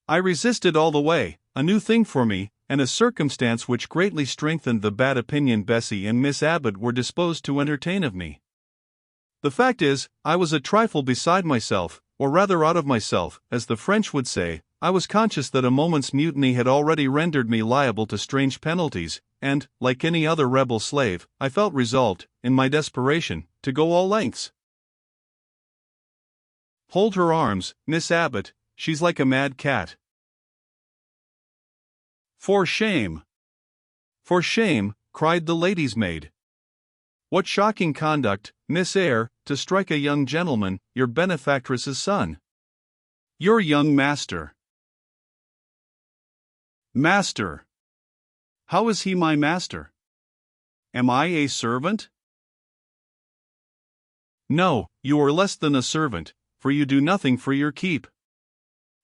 I resisted all the way, a new thing for me, and a circumstance which greatly strengthened the bad opinion Bessie and Miss Abbott were disposed to entertain of me. The fact is, I was a trifle beside myself, or rather out of myself, as the French would say. I was conscious that a moment's mutiny had already rendered me liable to strange penalties, and, like any other rebel slave, I felt resolved, in my desperation, to go all lengths. Hold her arms, Miss Abbott, she's like a mad cat. For shame! For shame, cried the lady's maid. What shocking conduct, Miss Eyre, to strike a young gentleman, your benefactress's son. Your young master. Master. How is he my master? Am I a servant? No, you are less than a servant, for you do nothing for your keep.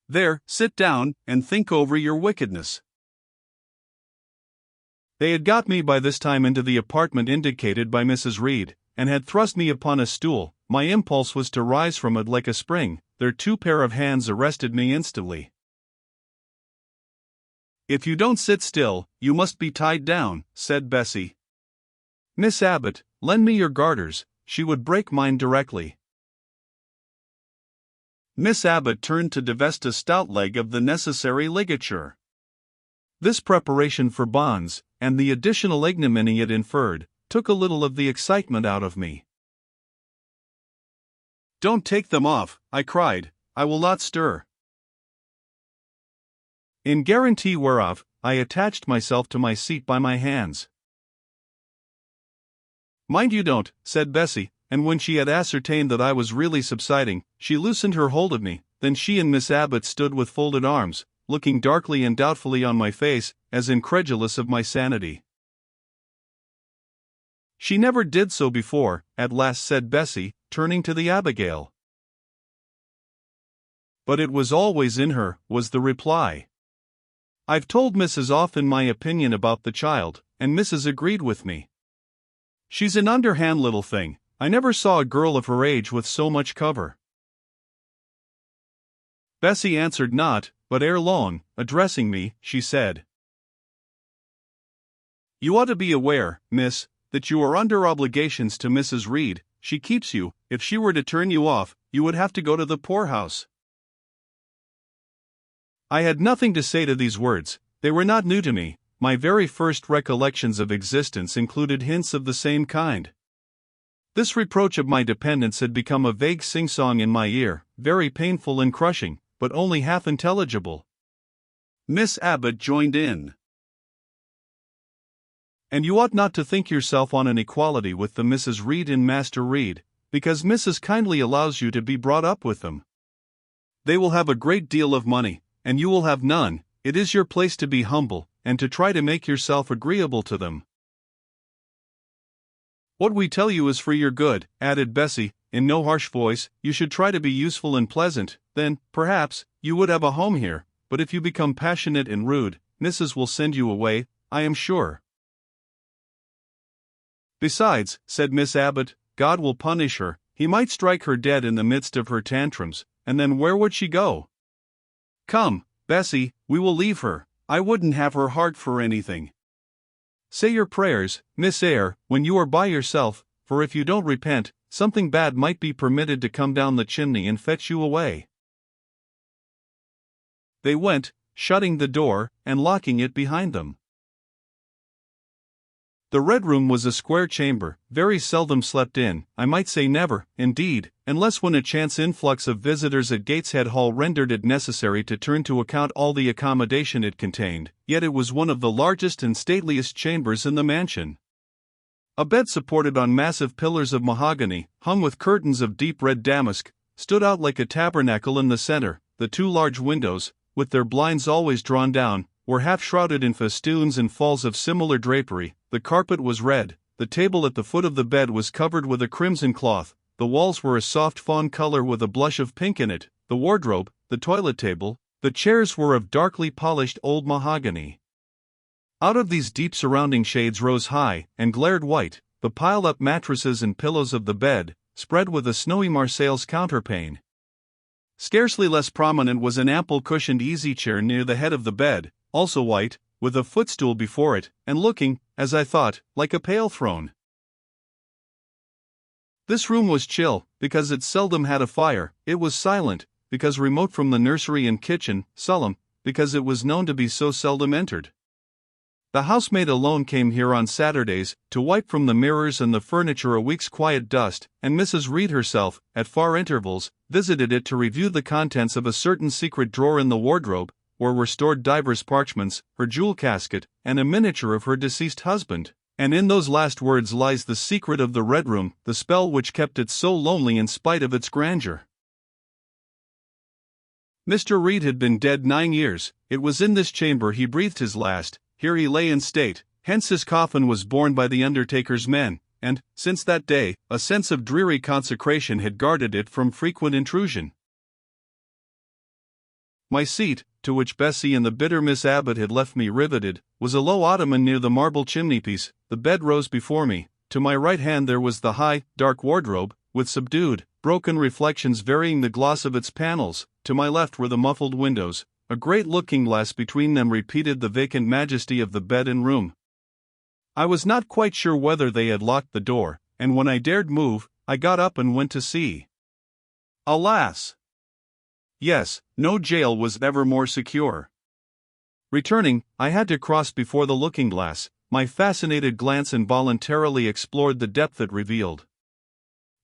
There, sit down, and think over your wickedness. They had got me by this time into the apartment indicated by Mrs. Reed, and had thrust me upon a stool. My impulse was to rise from it like a spring. Their two pair of hands arrested me instantly. If you don't sit still, you must be tied down, said Bessie. Miss Abbott, lend me your garters, she would break mine directly. Miss Abbott turned to divest a stout leg of the necessary ligature. This preparation for bonds, and the additional ignominy it inferred, took a little of the excitement out of me. Don't take them off, I cried, I will not stir. In guarantee whereof, I attached myself to my seat by my hands. Mind you don't, said Bessie, and when she had ascertained that I was really subsiding, she loosened her hold of me. Then she and Miss Abbott stood with folded arms, looking darkly and doubtfully on my face, as incredulous of my sanity. She never did so before, at last said Bessie, turning to the Abigail. But it was always in her, was the reply. I've told Mrs. often my opinion about the child, and Mrs. agreed with me. She's an underhand little thing. I never saw a girl of her age with so much cover. Bessie answered not, but ere long, addressing me, she said, You ought to be aware, miss, that you are under obligations to Mrs. Reed. She keeps you. If she were to turn you off, you would have to go to the poorhouse. I had nothing to say to these words. They were not new to me. My very first recollections of existence included hints of the same kind. This reproach of my dependence had become a vague sing-song in my ear, very painful and crushing, but only half intelligible. Miss Abbott joined in. And you ought not to think yourself on an equality with the Mrs. Reed and Master Reed, because Mrs. kindly allows you to be brought up with them. They will have a great deal of money, and you will have none. It is your place to be humble, and to try to make yourself agreeable to them. What we tell you is for your good, added Bessie, in no harsh voice. You should try to be useful and pleasant, then, perhaps, you would have a home here, but if you become passionate and rude, Mrs. will send you away, I am sure. Besides, said Miss Abbott, God will punish her. He might strike her dead in the midst of her tantrums, and then where would she go? Come, Bessie, we will leave her. I wouldn't have her heart for anything. Say your prayers, Miss Eyre, when you are by yourself, for if you don't repent, something bad might be permitted to come down the chimney and fetch you away. They went, shutting the door, and locking it behind them. The Red Room was a square chamber, very seldom slept in, I might say never, indeed, unless when a chance influx of visitors at Gateshead Hall rendered it necessary to turn to account all the accommodation it contained, yet it was one of the largest and stateliest chambers in the mansion. A bed supported on massive pillars of mahogany, hung with curtains of deep red damask, stood out like a tabernacle in the center. The two large windows, with their blinds always drawn down, were half shrouded in festoons and falls of similar drapery. The carpet was red, the table at the foot of the bed was covered with a crimson cloth, the walls were a soft fawn color with a blush of pink in it, the wardrobe, the toilet table, the chairs were of darkly polished old mahogany. Out of these deep surrounding shades rose high, and glared white, the piled-up mattresses and pillows of the bed, spread with a snowy Marseilles counterpane. Scarcely less prominent was an ample cushioned easy-chair near the head of the bed, also white, with a footstool before it, and looking, as I thought, like a pale throne. This room was chill, because it seldom had a fire. It was silent, because remote from the nursery and kitchen, solemn, because it was known to be so seldom entered. The housemaid alone came here on Saturdays, to wipe from the mirrors and the furniture a week's quiet dust, and Mrs. Reed herself, at far intervals, visited it to review the contents of a certain secret drawer in the wardrobe, where were stored divers parchments, her jewel casket, and a miniature of her deceased husband. And in those last words lies the secret of the Red Room, the spell which kept it so lonely in spite of its grandeur. Mr. Reed had been dead 9 years. It was in this chamber he breathed his last. Here he lay in state, hence his coffin was borne by the undertaker's men, and, since that day, a sense of dreary consecration had guarded it from frequent intrusion. My seat, to which Bessie and the bitter Miss Abbott had left me riveted, was a low ottoman near the marble chimney-piece. The bed rose before me. To my right hand there was the high, dark wardrobe, with subdued, broken reflections varying the gloss of its panels. To my left were the muffled windows. A great looking-glass between them repeated the vacant majesty of the bed and room. I was not quite sure whether they had locked the door, and when I dared move, I got up and went to see. Alas! Yes, no jail was ever more secure. Returning, I had to cross before the looking-glass. My fascinated glance involuntarily explored the depth it revealed.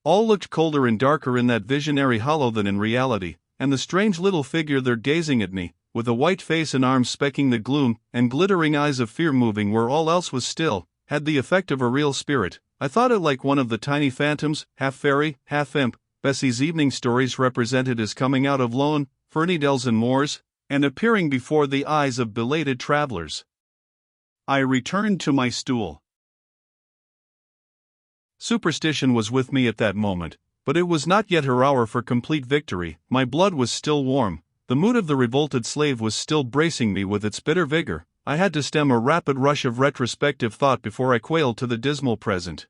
All looked colder and darker in that visionary hollow than in reality, and the strange little figure there gazing at me, with a white face and arms specking the gloom, and glittering eyes of fear moving where all else was still, had the effect of a real spirit. I thought it like one of the tiny phantoms, half fairy, half imp, Bessie's evening stories represented as coming out of lone, ferny dells and moors, and appearing before the eyes of belated travelers. I returned to my stool. Superstition was with me at that moment, but it was not yet her hour for complete victory. My blood was still warm. The mood of the revolted slave was still bracing me with its bitter vigor. I had to stem a rapid rush of retrospective thought before I quailed to the dismal present.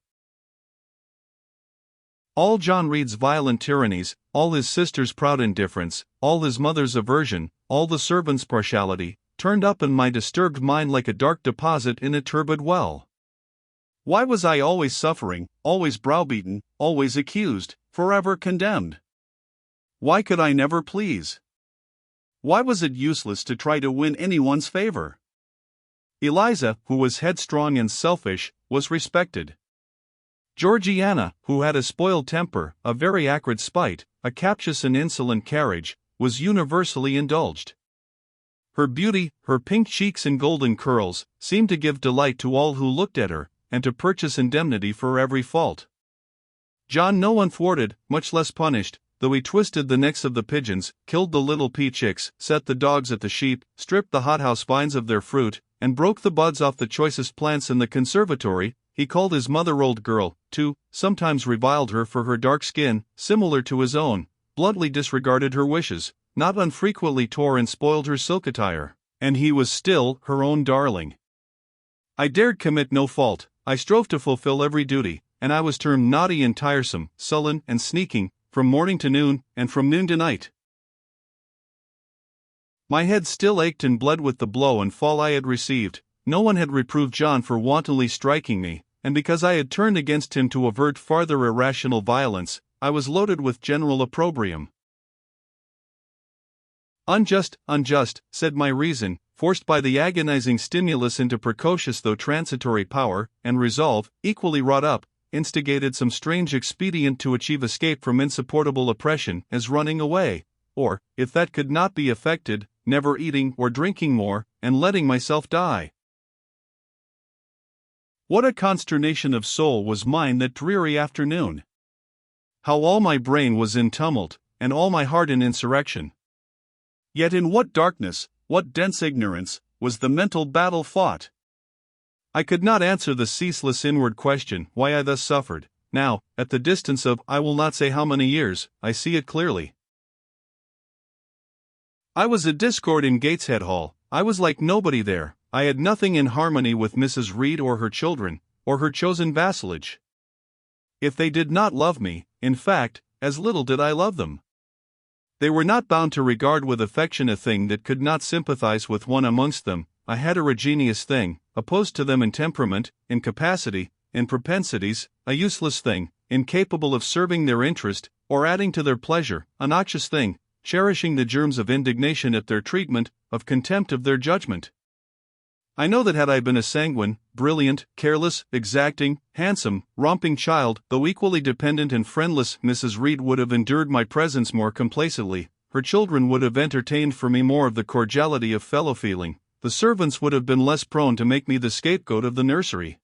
All John Reed's violent tyrannies, all his sister's proud indifference, all his mother's aversion, all the servants' partiality, turned up in my disturbed mind like a dark deposit in a turbid well. Why was I always suffering, always browbeaten, always accused, forever condemned? Why could I never please? Why was it useless to try to win anyone's favor? Eliza, who was headstrong and selfish, was respected. Georgiana, who had a spoiled temper, a very acrid spite, a captious and insolent carriage, was universally indulged. Her beauty, her pink cheeks and golden curls, seemed to give delight to all who looked at her, and to purchase indemnity for every fault. John no one thwarted, much less punished, though he twisted the necks of the pigeons, killed the little pea chicks, set the dogs at the sheep, stripped the hothouse vines of their fruit, and broke the buds off the choicest plants in the conservatory. He called his mother old girl, too, sometimes reviled her for her dark skin, similar to his own, bluntly disregarded her wishes, not unfrequently tore and spoiled her silk attire, and he was still her own darling. I dared commit no fault, I strove to fulfill every duty, and I was termed naughty and tiresome, sullen and sneaking, from morning to noon, and from noon to night. My head still ached and bled with the blow and fall I had received. No one had reproved John for wantonly striking me, and because I had turned against him to avert farther irrational violence, I was loaded with general opprobrium. Unjust, unjust, said my reason, forced by the agonizing stimulus into precocious though transitory power, and resolve, equally wrought up, instigated some strange expedient to achieve escape from insupportable oppression, as running away, or, if that could not be effected, never eating or drinking more, and letting myself die. What a consternation of soul was mine that dreary afternoon! How all my brain was in tumult, and all my heart in insurrection! Yet in what darkness, what dense ignorance, was the mental battle fought? I could not answer the ceaseless inward question why I thus suffered. Now, at the distance of I will not say how many years, I see it clearly. I was a discord in Gateshead Hall. I was like nobody there. I had nothing in harmony with Mrs. Reed or her children, or her chosen vassalage. If they did not love me, in fact, as little did I love them. They were not bound to regard with affection a thing that could not sympathize with one amongst them, a heterogeneous thing, opposed to them in temperament, in capacity, in propensities, a useless thing, incapable of serving their interest, or adding to their pleasure, a noxious thing, cherishing the germs of indignation at their treatment, of contempt of their judgment. I know that had I been a sanguine, brilliant, careless, exacting, handsome, romping child, though equally dependent and friendless, Mrs. Reed would have endured my presence more complacently, her children would have entertained for me more of the cordiality of fellow-feeling, the servants would have been less prone to make me the scapegoat of the nursery.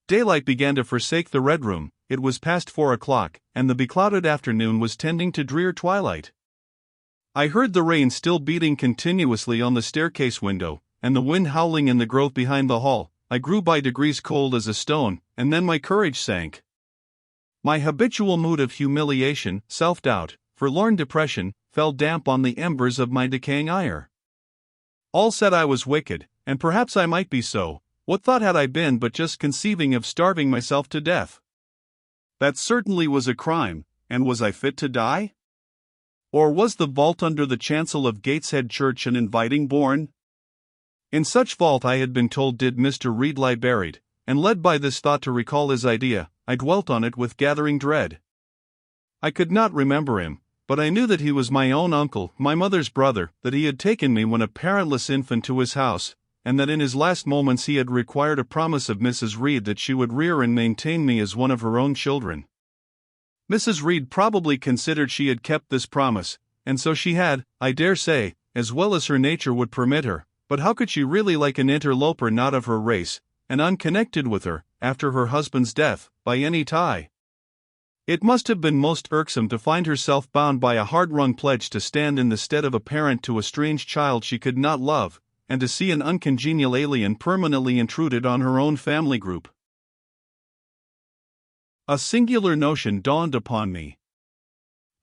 Daylight began to forsake the Red Room. It was past 4 o'clock, and the beclouded afternoon was tending to drear twilight. I heard the rain still beating continuously on the staircase window, and the wind howling in the grove behind the hall. I grew by degrees cold as a stone, and then my courage sank. My habitual mood of humiliation, self-doubt, forlorn depression, fell damp on the embers of my decaying ire. All said I was wicked, and perhaps I might be so. What thought had I been but just conceiving of starving myself to death? That certainly was a crime, and was I fit to die? Or was the vault under the chancel of Gateshead Church an inviting bourne? In such vault I had been told did Mr. Reed lie buried, and led by this thought to recall his idea, I dwelt on it with gathering dread. I could not remember him, but I knew that he was my own uncle, my mother's brother, that he had taken me when a parentless infant to his house, and that in his last moments he had required a promise of Mrs. Reed that she would rear and maintain me as one of her own children. Mrs. Reed probably considered she had kept this promise, and so she had, I dare say, as well as her nature would permit her, but how could she really like an interloper not of her race, and unconnected with her, after her husband's death, by any tie? It must have been most irksome to find herself bound by a hard-wrung pledge to stand in the stead of a parent to a strange child she could not love, and to see an uncongenial alien permanently intruded on her own family group. A singular notion dawned upon me.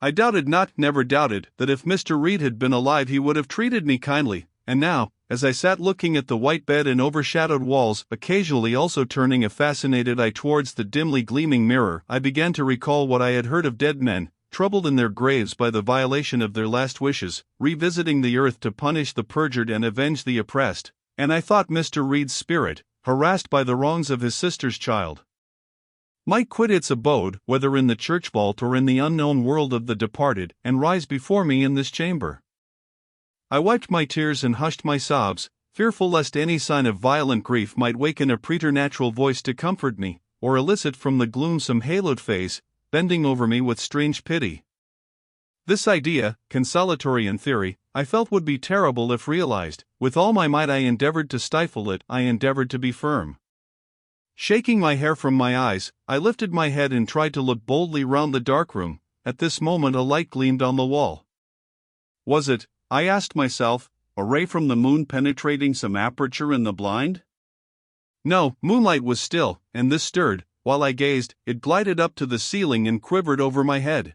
I doubted not, never doubted, that if Mr. Reed had been alive he would have treated me kindly, and now, as I sat looking at the white bed and overshadowed walls, occasionally also turning a fascinated eye towards the dimly gleaming mirror, I began to recall what I had heard of dead men, troubled in their graves by the violation of their last wishes, revisiting the earth to punish the perjured and avenge the oppressed, and I thought Mr. Reed's spirit, harassed by the wrongs of his sister's child, might quit its abode, whether in the church vault or in the unknown world of the departed, and rise before me in this chamber. I wiped my tears and hushed my sobs, fearful lest any sign of violent grief might waken a preternatural voice to comfort me, or elicit from the gloom some haloed face, bending over me with strange pity. This idea, consolatory in theory, I felt would be terrible if realized. With all my might I endeavored to stifle it, I endeavored to be firm. Shaking my hair from my eyes, I lifted my head and tried to look boldly round the dark room. At this moment a light gleamed on the wall. Was it, I asked myself, a ray from the moon penetrating some aperture in the blind? No, moonlight was still, and this stirred. While I gazed, it glided up to the ceiling and quivered over my head.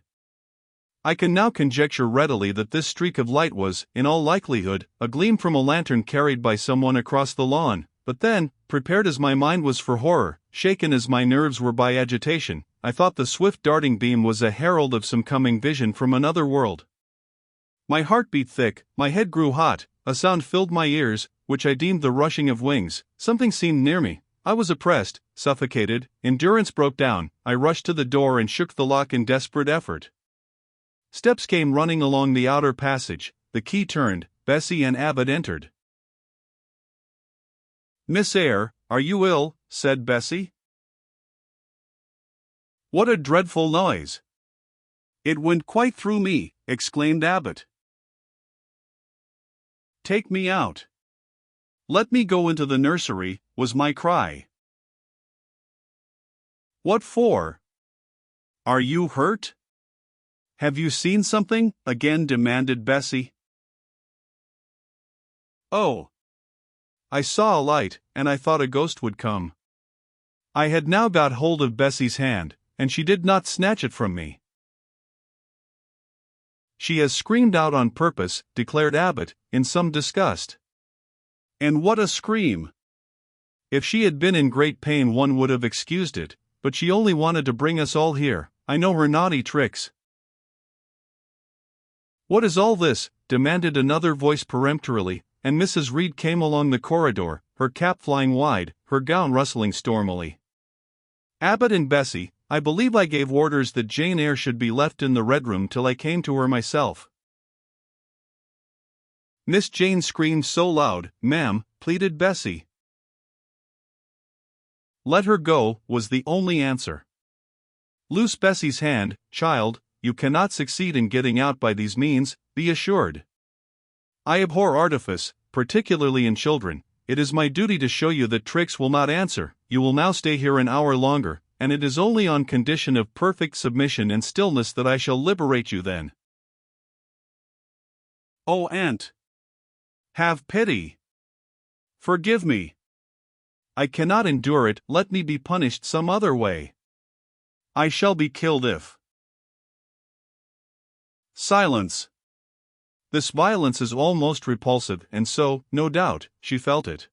I can now conjecture readily that this streak of light was, in all likelihood, a gleam from a lantern carried by someone across the lawn. But then, prepared as my mind was for horror, shaken as my nerves were by agitation, I thought the swift darting beam was a herald of some coming vision from another world. My heart beat thick, my head grew hot, a sound filled my ears, which I deemed the rushing of wings. Something seemed near me. I was oppressed, suffocated, endurance broke down. I rushed to the door and shook the lock in desperate effort. Steps came running along the outer passage, the key turned, Bessie and Abbot entered. "Miss Eyre, are you ill?" said Bessie. "What a dreadful noise! It went quite through me," exclaimed Abbot. "Take me out. Let me go into the nursery," was my cry. "What for? Are you hurt? Have you seen something?" again demanded Bessie. "Oh, I saw a light, and I thought a ghost would come." I had now got hold of Bessie's hand, and she did not snatch it from me. "She has screamed out on purpose," declared Abbot, in some disgust. "And what a scream! If she had been in great pain one would have excused it, but she only wanted to bring us all here. I know her naughty tricks." "What is all this?" demanded another voice peremptorily, and Mrs. Reed came along the corridor, her cap flying wide, her gown rustling stormily. "Abbot and Bessie, I believe I gave orders that Jane Eyre should be left in the Red Room till I came to her myself." Miss Jane screamed so loud. "Ma'am," pleaded Bessie. "Let her go," was the only answer. "Loose Bessie's hand, child, you cannot succeed in getting out by these means, be assured. I abhor artifice, particularly in children. It is my duty to show you that tricks will not answer. You will now stay here an hour longer, and it is only on condition of perfect submission and stillness that I shall liberate you then." "Oh, aunt! Have pity! Forgive me! I cannot endure it, let me be punished some other way. I shall be killed if—" Silence. This violence is almost repulsive, and so, no doubt, she felt it.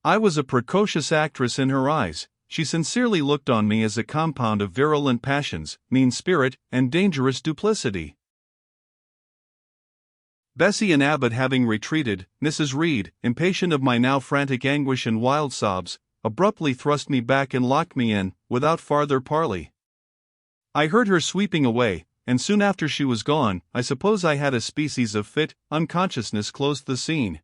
I was a precocious actress in her eyes. She sincerely looked on me as a compound of virulent passions, mean spirit, and dangerous duplicity. Bessie and Abbot having retreated, Mrs. Reed, impatient of my now frantic anguish and wild sobs, abruptly thrust me back and locked me in, without farther parley. I heard her sweeping away, and soon after she was gone, I suppose I had a species of fit, unconsciousness closed the scene.